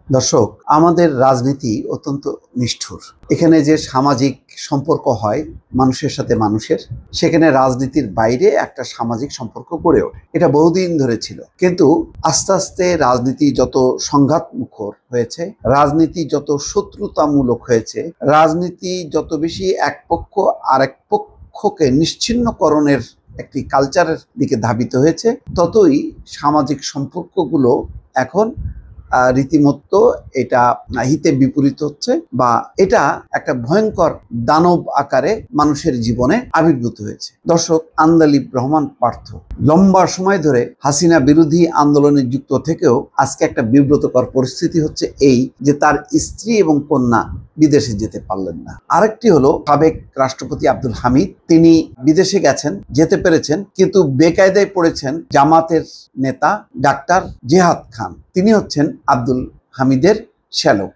দর্শক, আমাদের রাজনীতি অত্যন্ত নিষ্ঠুর। এখানে যে সামাজিক সম্পর্ক হয় মানুষের সাথে মানুষের, সেখানে রাজনীতির বাইরে একটা সামাজিক সম্পর্ক গড়ে ওঠে। এটা বহুদিন ধরে ছিল, কিন্তু আস্তে আস্তে রাজনীতি যত সংঘাত মুখর হয়েছে, রাজনীতি যত শত্রুতামূলক হয়েছে, রাজনীতি যত বেশি এক পক্ষ আরেক পক্ষকে নিশ্চিহ্নকরণের একটি কালচারের দিকে ধাবিত হয়েছে, ততই সামাজিক সম্পর্কগুলো এখন রীতিমতো এটা হিতে বিপরীত হচ্ছে, বা এটা একটা ভয়ঙ্কর দানব আকারে মানুষের জীবনে আবির্ভূত হয়েছে। দর্শক, আন্দালিব রহমান পার্থ লম্বা সময় ধরে হাসিনা বিরোধী আন্দোলনে যুক্ত থেকেও আজকে একটা বিব্রতকর পরিস্থিতি হচ্ছে এই যে তার স্ত্রী এবং কন্যা বিদেশে যেতে পারলেন না। আরেকটি হলো সাবেক রাষ্ট্রপতি আব্দুল হামিদ, তিনি বিদেশে গেছেন, যেতে পেরেছেন, কিন্তু বেকায়দায় পড়েছেন জামাতের নেতা ডাক্তার জেহাদ খান। তিনি হচ্ছেন আব্দুল হামিদের শ্যালক।